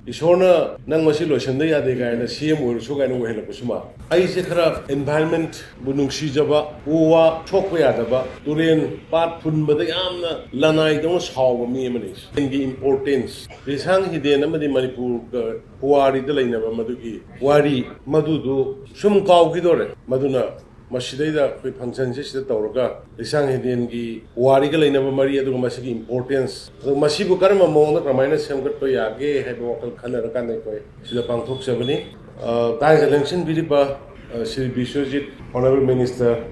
Ishona nang masi lotion ya de ga na CM or so ga no hela kusuma ai se khara environment bunung si jaba uwa thok ya da ba turen pat phun ba da yamna lanai dong saw mi manis ingi importance risang hi de na madi manipur ga wari da laina ba madugi wari madudu sum kaw gi dore maduna Masida function sida tawraga risang hidin gi wari ga laina ba mari adu masigi importance masibu karma mong na kramaina semgat to yage hai bo kal khana ra kan ko sida pangthok sabani tai election biriba Shri Biswajit Honorable Minister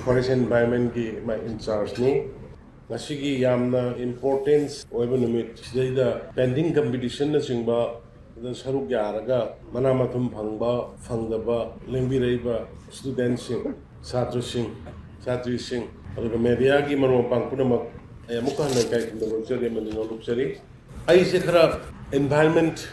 Forest and Environment gi my in charge ni masigi yamna importance oiba numit sida pending competition na singba saruk yaraga mana mathum phangba phangdaba lengbi students satru sing aduga media gi maro pangpuna mak amuka na kai kinda chari manino lupchari ai se khara environment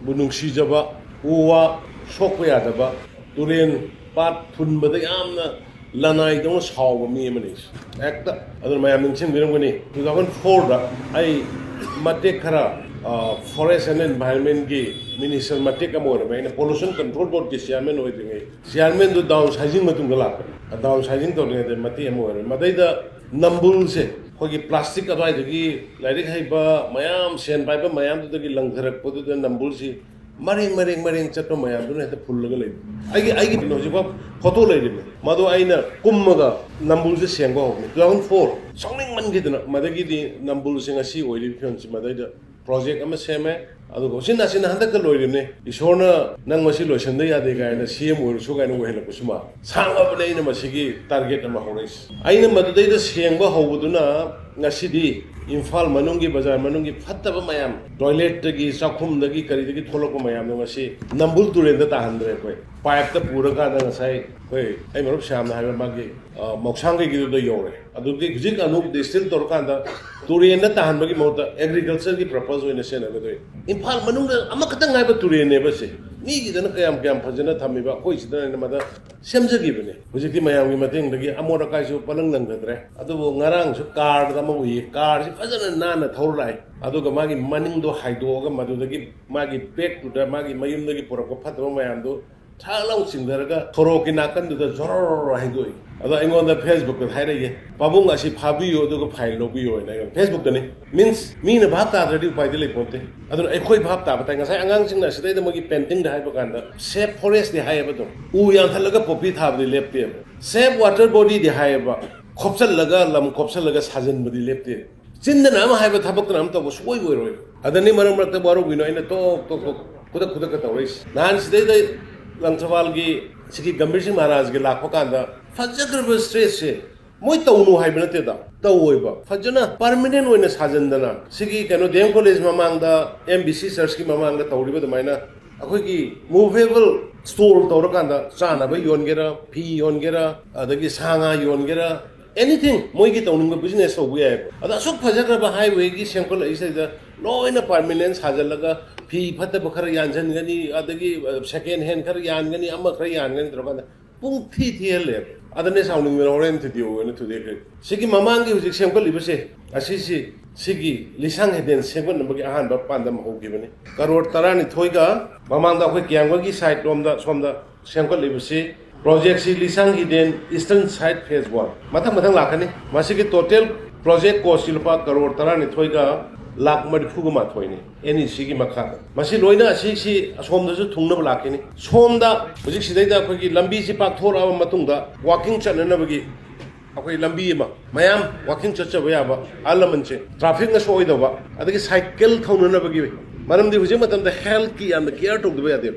bunung si jaba uwa sokwa yadaba turen pat phun bada yamna lanai dong saw mi manis ekta adur mayam ningsing birangani 2004 da ai mate khara Forest and Environment gi Minister Matek amor mai na Pollution Control Board gi chairman hoi dingai chairman do downsizing matung gala downsizing to ne mate amor madai da nambul se hoi gi plastic adai gi lairik hai ba mayam sen pai ba mayam do gi langtharak podu da nambul si maring chatto mayam do ne ta phul laga lai ai gi no ji ba photo lai ri madu aina kummaga nambul se sengba ho 2004 songning man gi dana madagi di nambul singa si oi ri phion si madai da project ama seme adu gosin asin handa ka loirimne ishona nang masi lotion da ya de ga na CM or so ga no hela kusuma sanga bale ina masigi target ama horis aina madudai da sengba hobuduna ngasidi Imphal manungi bazar manungi fattaba mayam toilet gi sakhum dagi kari dagi tholok mayam no masi nambul turen da tahandre koi pipe ta pura ka da sai koi ai marup sham na ha magi moksang gi do yore adu gi gijik anu distil tor ka da turen da tahan bagi mota agriculture gi purpose hoina sen na do Imphal manung da amakata ngai ba turen ne ba se mi gi da na kayam phajana thami ba koi sidana na mada semjagi bane hujiki mayam gi mateng dagi amora kai su palang nang gadre adu ngarang su car da mo wi car fazana nana thaurai aduga magi maning do haidoga madudagi magi pek to da magi mayum dagi porako phatwa mayam do thalau singdaraga thoroki nakan do zoror haidoi ada ingon da Facebook da hairege babung asi phabiyo aduga file lobiyo na Facebook da ne means mi na bhab ta ready pai dile ponte adu ai khoi bhab ta batai ngasai angang sing na sidai da magi painting da haiba kanda save forest di haiba do u yang thalaga popi thab di lepte save water body di haiba khopsal laga lam khopsal laga sajan budi lepte Cinta nama hai ba thabak nam ta bos koi roi adani marang marak ta baro gino ina to kuda ka tawris nan sidai dai langchawal gi sigi Gambhir Singh Maharaj gi lakho kanda fajjar ba stress se moi tawnu hai bana te da tawoi ba fajjana permanent oina sajandana sigi kano dem college mamang da MBC search gi mamang da tawri ba maina akoi gi movable store tawra kanda chana ba yon gera phi yon gera adagi sanga yon gera anything moi gi tawning business so buya ada sok phajaga ba highway gi sample isa da loina permanent sajalaga phi phatta bakhar yanjan gani adagi second hand khar yan gani amma khar yan gani droga pung thi hele adane sounding me oren thi dio ne thu de sigi mamang gi hujik sample ibase asisi sigi lisang heden seven number gi ahan ba pandam ho gi bane karor tarani thoiga mamang da khoi kyangwa gi side rom da somda sample ibase Project si Lisang Hidden Eastern Side Phase 1 Matang lakhani masigi total project cost silpa crore tarani thoiga lakh marifuga ma thoini any sigi makha masi loina si somda su thungna lakhini somda hujik sidai da khoi gi lambi si pak thora ba matungda walking channa bagi akoi lambi ma mayam walking chacha ba ya ba alamanche traffic na soi da ba adagi cycle thauna bagi maram di hujik matam da health ki and care tok da ba ya de